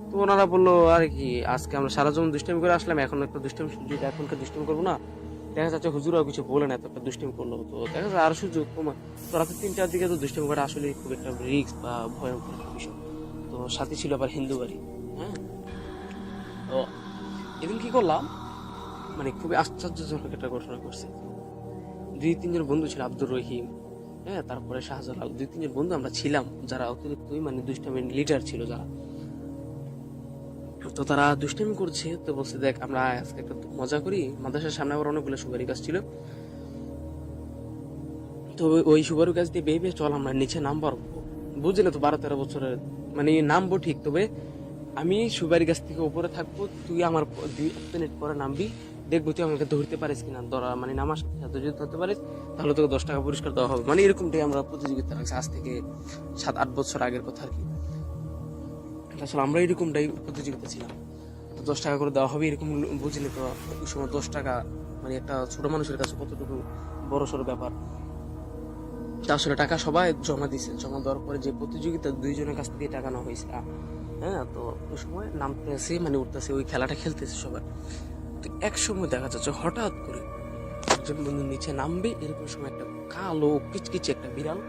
B: তো ওনারা বললো আর কি আজকে আমরা সারা জীবন দুষ্টামি করে আসলাম, এখন একটা দুষ্টামি সুযোগ, এখনকার দুষ্টামি করবো না। দেখা যাচ্ছে হুজুরাও কিছু বলে না, এত একটা দুষ্টামি করলো, তো দেখা যাচ্ছে আরো সুযোগ কমা। তো রাতে 3টার দিকে তো দুষ্টামি করা আসলে খুব একটা রিস্ক বা ভয়ঙ্কর একটা বিষয়। তো সাথে ছিল আবার হিন্দু বাড়ি। হ্যাঁ, তো এদিন কি করলাম, মানে খুবই আশ্চর্যজনক একটা ঘটনা করছে। 2-3 জন বন্ধু ছিল, আব্দুর রহিম, হ্যাঁ, তারপরে শাহজালাল, 2-3 জন বন্ধু আমরা ছিলাম যারা অতিরিক্তই মানে দুষ্টামি লিডার ছিল যারা। তো তারা দুষ্টামি করছে, তো বলছে দেখ আমরা আজকে একটা মজা করি, মাদ্রাসার সামনে আবার অনেকগুলো সুপারি গাছ ছিল, তো ওই সুপারি গাছ দিয়ে বেয়ে চল আমরা নিচে নামবো। বুঝলে তো 12-13 বছরের মানে নামবো ঠিক, তবে আমি সুপারি গাছ থেকে উপরে থাকবো, তুই আমার 2 মিনিট পরে নামবি, দেখবো তুই আমাকে ধরতে পারিস কিনা, ধরা মানে নামার সাথে সাথে যদি ধরতে পারিস তাহলে তোকে 10 টাকা পুরস্কার দেওয়া হবে। মানে এরকমটাই আমরা প্রতিযোগিতা রাখছি, আজ থেকে 7-8 বছর আগের কথা আর কি। আসলে আমরা এরকমটাই প্রতিযোগিতা ছিলাম, তো 10 টাকা করে দেওয়া হবে এরকম। বুঝলি তো ওই সময় 10 টাকা মানে একটা ছোট মানুষের কাছে কতটুকু বড় সড়ো ব্যাপার। তা আসলে টাকা সবাই জমা দিছে, জমা দেওয়ার পরে যে প্রতিযোগিতা 2 জনের কাছ থেকে টাকা নেওয়া হয়েছিল, হ্যাঁ, তো ওই সময় নামতেছে মানে উঠতেছে, ওই খেলাটা খেলতেছে সবাই। তো এক সময় দেখা যাচ্ছে হঠাৎ করে একজন বন্ধু নিচে নামবে, এরকম সময় একটা কালো কিচকিচে একটা বিড়াল,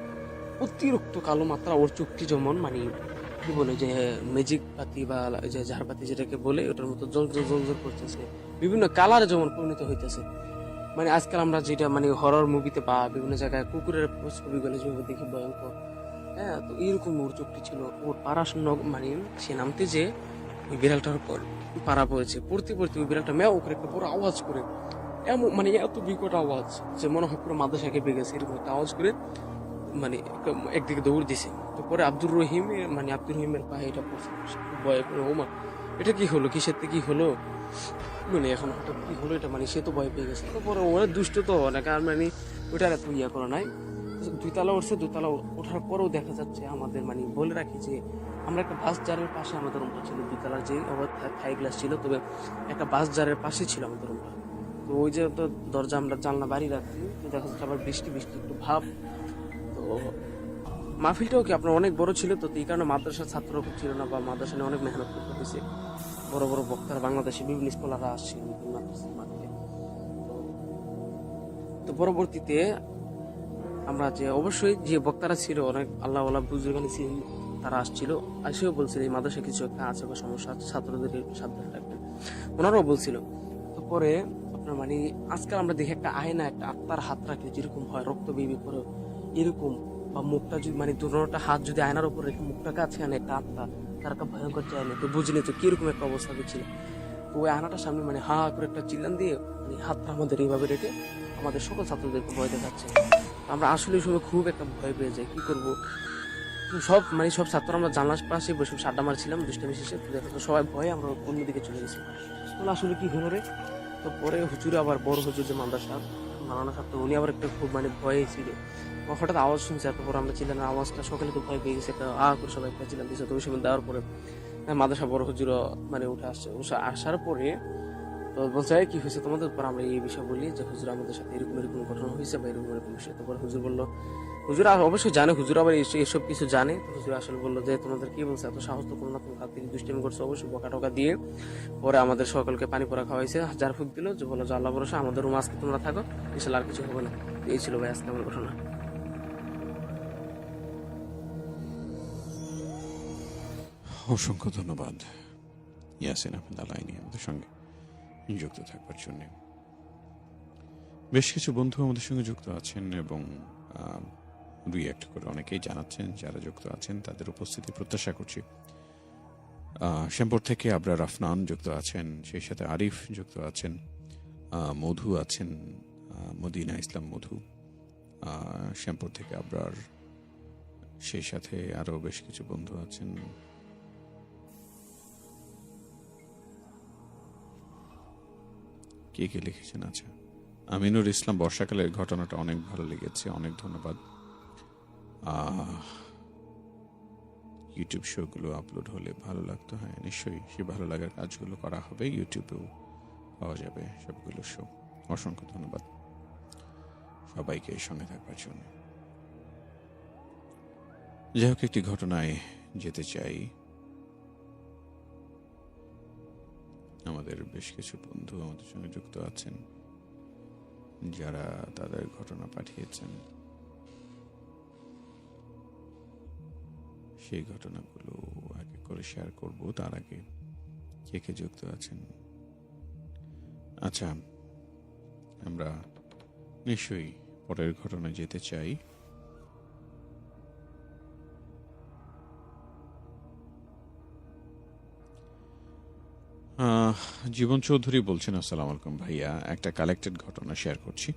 B: অতিরিক্ত কালো মাত্রা, ওর চোখটি যেমন মানে কি বলে যে ম্যাজিক বাতি বা যে ঝাড়বাতি যেটাকে বলে ওটার মতো জল জল জল জল করতেছে, বিভিন্ন কালারে যেমন পরিণত হইতেছে। মানে আজকাল আমরা যেটা মানে হরর মুভিতে বা বিভিন্ন জায়গায় কুকুরের ছবিগুলো যেভাবে দেখি ভয়ঙ্কর, হ্যাঁ, তো এইরকম ওর চোখটি ছিল। ওর পাড়া মানে সে নামতে যে ওই বিড়ালটার পর পাড়া পড়েছে, পড়তে পড়তে ওই বিড়ালটা ম্যাও করে একটা বড় আওয়াজ করে, এমন মানে এত বিকট আওয়াজ যে মনে হয় পুরো মাদ্রাসা কেঁপে গেছে, এরকম একটা আওয়াজ করে মানে একদিকে দৌড় দিছে। তো পরে আব্দুর রহিমের পায়ে এটা পড়ছে, ভয় করে ওমা এটা কি হলো, কিসের থেকে কি হলো, মানে এখন হঠাৎ কি হলো এটা, মানে সে তো ভয় পেয়ে গেছে। তারপরে ওরা দুষ্ট তো অনেক, আর মানে ওইটার এত ইয়া করা নাই। 2 তলা উঠছে, 2 তলা ওঠার পরেও দেখা যাচ্ছে আমাদের মানে বলে রাখি যে আমরা একটা বাস জারের পাশে আমাদের রুমটা ছিল, 2 তলার যে থাই গ্লাস ছিল, তবে একটা বাস জারের পাশে ছিল আমাদের রুমটা। তো ওই যে তো দরজা আমরা জানলা বাড়ি রাখছি, তো দেখা যাচ্ছে আবার বৃষ্টি বৃষ্টি একটু ভাব। তো মাহফিলটাও কি আপনার অনেক বড় ছিল, তো এই কারণে মাদ্রাসার ছাত্র খুব ছিল না, বা মাদ্রাসা নিয়ে অনেক মেহনত করতে হয়েছে, বড় বড় বক্তারা বাংলাদেশে বিভিন্ন স্কলাররা আসছিল মাদ্রাসার মাঠে। তো পরবর্তীতে আমরা যে অবশ্যই যে বক্তারা ছিল অনেক আল্লাহ বুজুর্গানি ছিল, তারা আসছিল, এসেও বলছিল এই মাদ্রাসা কিছু একটা আছে বা সমস্যা আছে, ছাত্রদের সাবধানে রাখবেন, ওনারাও বলছিল। তো পরে আপনার মানে আজকাল আমরা দেখি একটা আয়না, একটা আত্মার হাত রাখলে যেরকম হয় রক্ত বেবি করে এরকম, বা মুখটা যদি মানে দুটোটা হাত যদি আয়নার উপর রেখে মুখটা কাছে আনে একটা আত্মা, তার একটা ভয়ঙ্কর চাইলে, তো বুঝলি তো কিরকম একটা অবস্থা ছিল। তো ওই আয়নাটার সামনে মানে হা করে একটা চিল্লান দিয়ে মানে হাতটা আমাদের এইভাবে রেখে আমাদের সকল ছাত্রদেরকে ভয় দেখাচ্ছে। আমরা আসলে সময় খুব একটা ভয় পেয়ে যাই, কি করব। সব মানে সব ছাত্র আমরা জানলার পাশে বসে বসে আড্ডা মারছিলাম দুষ্টামি শেষে। তো দেখো তো সবাই ভয়ে আমরা অন্যদিকে চলে গেছি। বলে আসলে কি হলো রে। তো পরে হুজুর আবার বড় হুজুর যে মাদ্রাসা মালানা ছাত্র, উনি আবার একটা খুব মানে ভয়ে ছিল। হঠাৎ আওয়াজ শুনছে, এত পরে আমরা ছিলাম আওয়াজটা, সকালে তো ভয় পেয়ে গেছে, একটা করে সবাই একটা ছিলাম দিচ্ছে। তো ওই সময় দেওয়ার পরে মাদ্রাসা বড় হুজুরও মানে উঠে আসছে। আসার পরে তো বলছে কি হয়েছে তোমাদের। পর আমরা এই বিষয় বলি যে হুজুর আমাদের সাথে এরকম এরকম ঘটনা হয়েছে বা এরকম এরকম বিষয়। তারপর হুজুর বললো, হুজুর অবশ্যই জানে, হুজুর আবার এসব কিছু জানে। তো হুজুর আসলে বললো যে তোমাদের কি বলছে, এত সাহস তো কোনো না কোনো কাছ থেকে দুষ্টামি করছে, অবশ্যই বকা টকা দিয়ে পরে আমাদের সকলকে পানি পড়া খাওয়াইছে, যার ফুক দিল যে বলো যে আল্লাহ ভরসা, আমাদের রুম আজকে তোমরা থাকো, ইনশাল্লাহ আর কিছু হবে না। এই ছিল ভাই আজকে আমার ঘটনা।
A: অসংখ্য ধন্যবাদ ইয়াসিন আহমেদ আলাইনি আমাদের সঙ্গে যুক্ত থাকবার জন্য। বেশ কিছু বন্ধু আমাদের সঙ্গে যুক্ত আছেন এবং রিঅ্যাক্ট করে অনেকেই জানাচ্ছেন, যারা যুক্ত আছেন তাদের উপস্থিতি প্রত্যাশা করছি। শ্যামপুর থেকে আবরার আফনান যুক্ত আছেন, সেই সাথে আরিফ যুক্ত আছেন, মধু আছেন, মদিনা ইসলাম মধু শ্যামপুর থেকে আবরার, সেই সাথে আরো বেশ কিছু বন্ধু আছেন। কে কে লিখেছেন? আচ্ছা, আমিনুর ইসলাম, বর্ষাকালের ঘটনাটা অনেক ভালো লেগেছে, অনেক ধন্যবাদ। ইউটিউব শোগুলো আপলোড হলে ভালো লাগতো। হ্যাঁ, নিশ্চয়ই সে ভালো লাগার কাজগুলো করা হবে, ইউটিউবেও পাওয়া যাবে সবগুলো শো। অসংখ্য ধন্যবাদ সবাইকে এই সঙ্গে থাকবার জন্য। যাই হোক, একটি ঘটনায় যেতে চাই। আমাদের বেশ কিছু বন্ধু আমাদের সঙ্গে যুক্ত আছেন, যারা তাদের ঘটনা পাঠিয়েছেন। সেই ঘটনাগুলো এক এক করে শেয়ার করব। তার আগে কে কে যুক্ত আছেন? আচ্ছা, আমরা নিশ্চয়ই পরের ঘটনায় যেতে চাই। জীবন চৌধুরী বলছেন, আসসালামু আলাইকুম ভাইয়া, একটা কালেক্টেড ঘটনা শেয়ার করছি।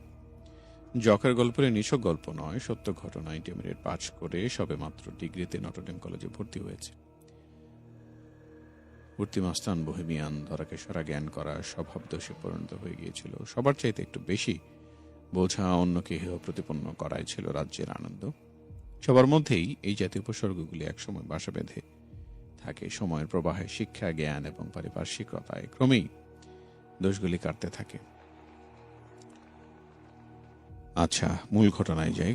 A: জকের গল্পের নিছক গল্প নয়, সত্য ঘটনা। ইন্টারমিডিয়েট পাস করে সবে মাত্র ডিগ্রিতে নটরডেম কলেজে ভর্তি হয়েছে। ভর্তি মাস্তান, বহেমিয়ান, ধরাকে সরা জ্ঞান করা স্বভাব দোষে পরিণত হয়ে গিয়েছিল। সবার চাইতে একটু বেশি বোঝা, অন্যকে হেয় প্রতিপন্ন করাই ছিল রাজ্যের আনন্দ। সবার মধ্যেই এই জাতীয় উপসর্গগুলি একসময় বাসা বেঁধে থাকে। সময়ের প্রবাহে শিক্ষা, জ্ঞান এবং পারিপার্শ্বিকতায় ক্রমেই দোষগুলি কাটতে থাকে। আচ্ছা, মূল ঘটনায় যাই।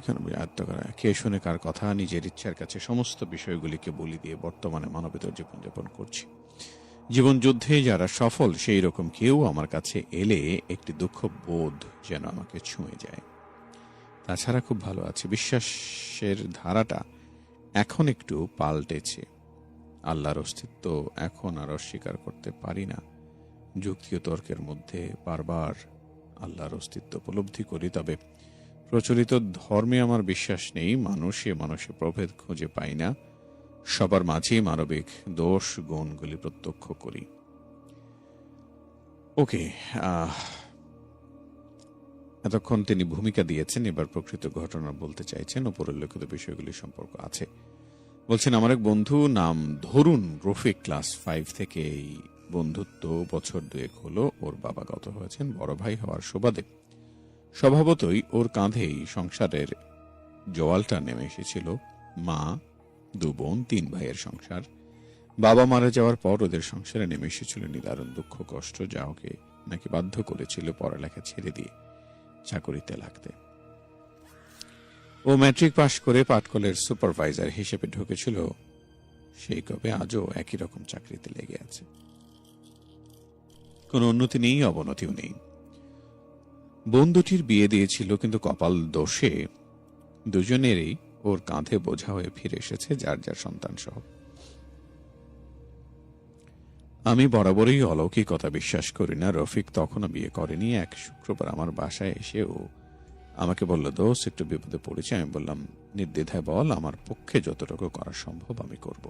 A: কে শুনে কার কথা, নিজের ইচ্ছার কাছে সমস্ত বিষয়গুলিকে বলি দিয়ে বর্তমানে মানবেতর জীবনযাপন করছি। জীবন যুদ্ধে যারা সফল, সেই রকম কেউ আমার কাছে এলে একটি দুঃখ বোধ যেন আমাকে ছুঁয়ে যায়। তাছাড়া খুব ভালো আছে। বিশ্বাসের ধারাটা এখন একটু পাল্টেছে। আল্লাহর অস্তিত্ব এখন আর অস্বীকার করতে পারি না। যুক্তি ও তর্কের মধ্যে বারবার আল্লাহর অস্তিত্ব উপলব্ধি করি। তবে প্রচলিত ধর্মে আমার বিশ্বাস নেই। মানুষে প্রভেদ খুঁজে পাই না। সবার মাঝেই মানবিক দোষ গুণগুলি প্রত্যক্ষ করি। ওকে, এতক্ষণ তিনি ভূমিকা দিয়েছেন, এবার প্রকৃত ঘটনা বলতে চাইছেন। উপরোল্লেখিত বিষয়গুলি সম্পর্ক আছে। বলছেন, আমার এক বন্ধু, নাম ধরুন রফিক, ক্লাস 5 থেকে এই বন্ধুত্ব বছর 2 হলো। ওর বাবা গত হয়েছেন। বড় ভাই হওয়ার সুবাদে স্বভাবতই ওর কাঁধেই সংসারের জোয়ালটা নেমে এসেছিল। মা, 2 বোন, 3 ভাইয়ের সংসার। বাবা মারা যাওয়ার পর ওদের সংসারে নেমে এসেছিল নিদারুণ দুঃখ কষ্ট, যা ওকে নাকি বাধ্য করেছিল পড়ালেখা ছেড়ে দিয়ে চাকরিতে লাগতে। ও ম্যাট্রিক পাশ করে পাটকলের সুপারভাইজার হিসেবে ঢুকেছিল। সেই কবে আজও একই রকম চাকরিতে লেগে আছে। কোনো উন্নতি নেই, অবনতিও নেই। বোন দুটির বিয়ে দিয়েছিল, কিন্তু কপাল দোষে দুজনেরই ওর কাঁধে বোঝা হয়ে ফিরে এসেছে যার যার সন্তান সহ। আমি বরাবরই অলৌকিকতা বিশ্বাস করি না। রফিক তখনও বিয়ে করেনি। এক শুক্রবার আমার বাসায় এসে ও আমাকে বলল, দোষ একটু বিপদে পড়েছে। আমি বললাম, নির্দ্বিধায় বল, আমার পক্ষে যতটুকু করা সম্ভব আমি করব।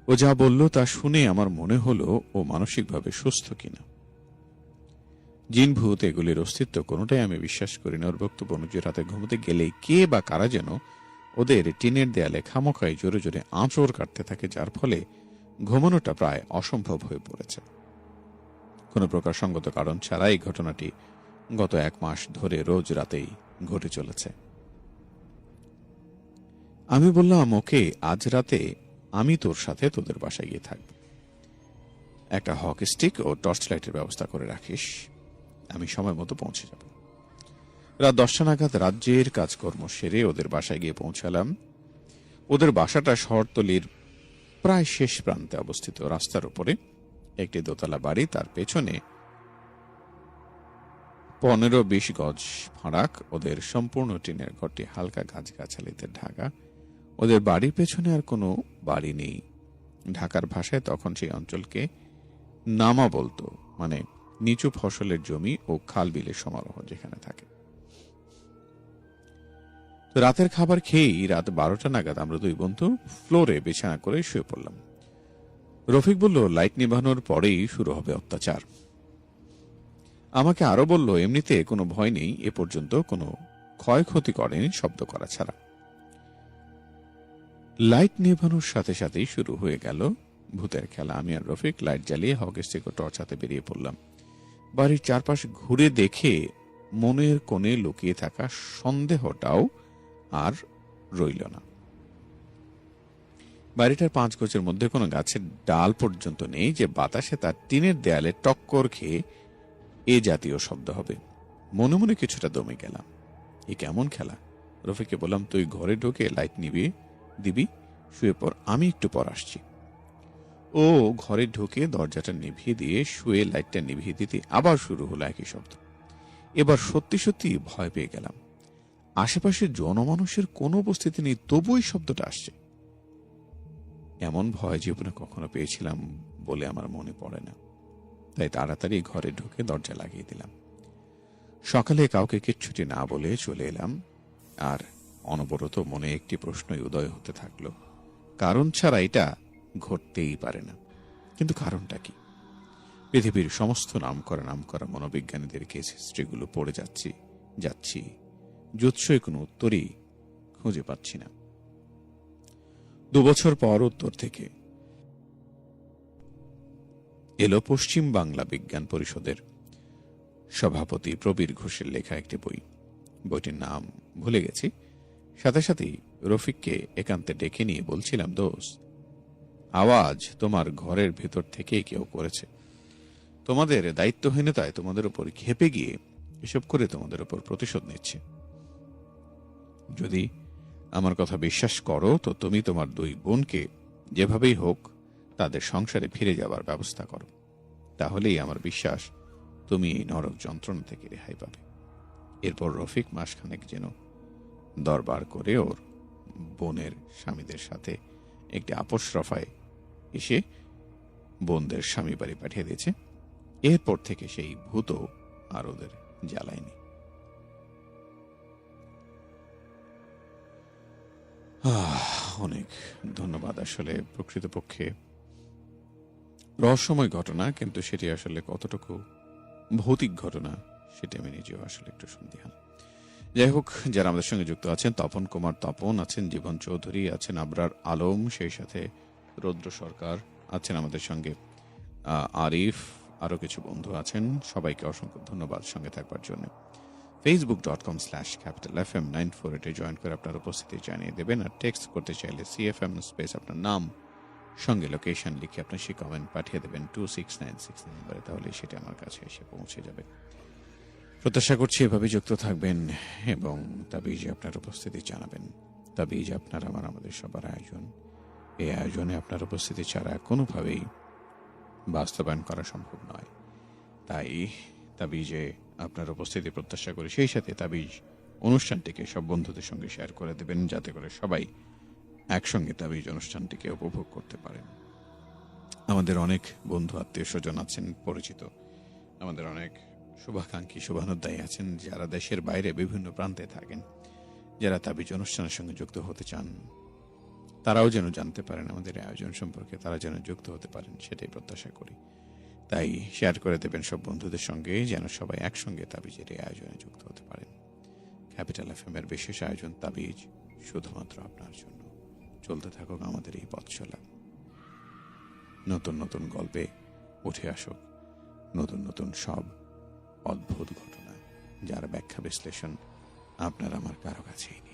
A: ও যা বলল তা শুনে আমার মনে হলো ও মানসিকভাবে সুস্থ কিনা। জিন ভূত এগুলির অস্তিত্ব কোনোটাই আমি বিশ্বাস করি না। ওর বক্তব্য অনুযায়ী রাতে ঘুমোতে গেলে কে বা কারা যেন ওদের টিনের দেয়ালে খামোখাই জোরে জোরে আঁচড় কাটতে থাকে, যার ফলে ঘুমানোটা প্রায় অসম্ভব হয়ে পড়েছে। কোনো প্রকার সঙ্গত কারণ ছাড়া এই ঘটনাটি গত 1 মাস ধরে রোজ রাতেই ঘটে চলেছে। আমি বললাম, ওকে, আজ রাতে আমি তোর সাথে তোদের বাসায় গিয়ে থাকব। একটা হকি স্টিক ও টর্চ লাইটের ব্যবস্থা করে রাখিস, আমি সময় মতো পৌঁছে যাব। রাত 10টা নাগাদ রাজ্যের কাজকর্ম সেরে ওদের বাসায় গিয়ে পৌঁছালাম। ওদের বাসাটা শহরতলির প্রায় শেষ প্রান্তে অবস্থিত। রাস্তার উপরে একটি দোতলা বাড়ি, তার পেছনে 15-20 গজ ফারাক। ওদের সম্পূর্ণ টিনের ঘরটি হালকা গাছগাছালিতে ঢাকা। ওদের বাড়ির পেছনে আর কোনো বাড়ি নেই। ঢাকার ভাষায় তখন সেই অঞ্চলকে নামা বলতো, মানে নিচু ফসলের জমি ও খাল বিলের সমারোহ যেখানে থাকে। তো রাতের খাবার খেয়েই রাত 12টা নাগাদ আমরা 2 বন্ধু ফ্লোরে বিছানা করে শুয়ে পড়লাম। রফিক বলল, লাইট নিভানোর পরেই শুরু হবে অত্যাচার। আমাকে আরো বলল, এমনিতে কোনো ভয় নেই, এ পর্যন্ত কোনো ক্ষয়ক্ষতি করেনি শব্দ করা ছাড়া। লাইট নেভানোর সাথে সাথেই শুরু হয়ে গেল ভূতের খেলা। আমি আর রফিক লাইট জ্বালিয়ে হকি স্টিক ও টর্চ হাতে বেরিয়ে পড়লাম। বাড়ির চারপাশ ঘুরে দেখে মনের কোণে লুকিয়ে থাকা সন্দেহটাও আর রইল না। বাড়িটার 5 গজের মধ্যে কোনো গাছের ডাল পর্যন্ত নেই যে বাতাসে তার টিনের দেয়ালে টক্কর খেয়ে এ জাতীয় শব্দ হবে। মনে মনে কিছুটা দমে গেলাম। এ কেমন খেলা? রফিককে বললাম, তুই ঘরে ঢুকে লাইট নিভিয়ে দিবি, শুয়ে পর, আমি একটু পর আসছি। ও ঘরে ঢুকে দরজাটা নিভিয়ে দিয়ে শুয়ে লাইটটা নিভিয়ে দিতে আবার শুরু হলো একই শব্দ। এবার সত্যি সত্যি ভয় পেয়ে গেলাম। আশেপাশে জনমানুষের কোনো উপস্থিতি নেই, তবু এই শব্দটা আসছে। এমন ভয় জীবনে কখনো পেয়েছিলাম বলে আমার মনে পড়ে না। তাই তাড়াতাড়ি ঘরে ঢুকে দরজা লাগিয়ে দিলাম। সকালে কাউকে কিচ্ছুটি না বলে চলে এলাম। আর অনবরত মনে একটি প্রশ্নই উদয় হতে থাকলো, কারণ ছাড়া এটা ঘটতেই পারে না। কিন্তু কারণটা কি? পৃথিবীর সমস্ত নামকরা মনোবিজ্ঞানীদের কেস হিস্ট্রিগুলো পড়ে যাচ্ছি, জুৎসই কোনো উত্তরই খুঁজে পাচ্ছি না। 2 বছর পর উত্তর থেকে এলো পশ্চিম বাংলা বিজ্ঞান পরিষদের সভাপতি প্রবীর ঘোষের লেখা একটি বই। বইটির নাম ভুলে গেছি। সাথে সাথেই রফিককে একান্তে ডেকে নিয়ে বলছিলাম, দোস্ত, আওয়াজ তোমার ঘরের ভেতর থেকে কেউ করেছে। তোমাদের দায়িত্বহীনতায় তোমাদের উপর খেপে গিয়ে এসব করে তোমাদের উপর প্রতিশোধ নিচ্ছে। যদি আমার কথা বিশ্বাস করো তো তুমি তোমার 2 বোনকে যেভাবেই হোক তাদের সংসারে ফিরে যাবার ব্যবস্থা করো। তাহলেই আমার বিশ্বাস তুমি এই নরক যন্ত্রণা থেকে রেহাই পাবে। এরপর রফিক মাসখানেক যেন দরবার করে ওর বোনের স্বামীদের সাথে একটি আপোষ রফায় এসে বোনদের স্বামী বাড়ি পাঠিয়ে দিয়েছে। এরপর থেকে সেই ভূত আর ওদের জ্বালায়নি। অনেক ধন্যবাদ। আসলে প্রকৃতপক্ষে রহস্যময় ঘটনা, কিন্তু সেটি আসলে কতটুকু ভৌতিক ঘটনা সেটি আমি নিজেও আসলে একটু সন্দিহান। যাই হোক, যারা আমাদের সঙ্গে যুক্ত আছেন, তপন কুমার তপন আছেন, জীবন চৌধুরী আছেন, আবরার আলম, সেই সাথে রৌদ্র সরকার আছেন আমাদের সঙ্গে, আরিফ, আরো কিছু বন্ধু আছেন। সবাইকে অসংখ্য ধন্যবাদ সঙ্গে থাকবার জন্য। facebook.com/capitalfm948 জয়েন করে আপনার উপস্থিতি জানিয়ে দেবেন। আর টেক্সট করতে চাইলে CFM স্পেস আপনার নাম সঙ্গে লোকেশন লিখে আপনার সেই কমেন্ট পাঠিয়ে দেবেন 26969 নম্বরে, তাহলে সেটা আমার কাছে এসে পৌঁছে যাবে। প্রত্যাশা করছি এভাবে যুক্ত থাকবেন এবং তাবিজে আপনার উপস্থিতি জানাবেন। তাবিজ আপনার আমাদের সবার আয়োজন। এই আয়োজনে আপনার উপস্থিতি ছাড়া কোনোভাবেই বাস্তবায়ন করা সম্ভব নয়। তাই তাবিজে আপনার উপস্থিতি প্রত্যাশা করি। সেই সাথে তাবিজ অনুষ্ঠানটিকে সব বন্ধুদের সঙ্গে শেয়ার করে দেবেন, যাতে করে সবাই একসঙ্গে তাবিজ অনুষ্ঠানটিকে উপভোগ করতে পারেন। আমাদের অনেক বন্ধু আত্মীয় স্বজন আছেন, পরিচিত, আমাদের অনেক শুভাকাঙ্ক্ষী শুভানুধ্যায়ী আছেন, যারা দেশের বাইরে বিভিন্ন প্রান্তে থাকেন, যারা তাবিজ অনুষ্ঠানের সঙ্গে যুক্ত হতে চান। তারাও যেন জানতে পারেন আমাদের আয়োজন সম্পর্কে, তারা যেন যুক্ত হতে পারেন, সেটাই প্রত্যাশা করি। তাই শেয়ার করে দেবেন সব বন্ধুদের সঙ্গে, যেন সবাই একসঙ্গে তাবিজের এই আয়োজনে যুক্ত হতে পারেন। ক্যাপিটাল FM এর বিশেষ আয়োজন তাবিজ শুধুমাত্র আপনার জন্য। চলতে থাকুক আমাদের এই পথ চলা। নতুন নতুন গল্পে উঠে আসুক নতুন নতুন সব অদ্ভুত ঘটনা, যার ব্যাখ্যা বিশ্লেষণ আপনার আমার কারো কাছেই নেই।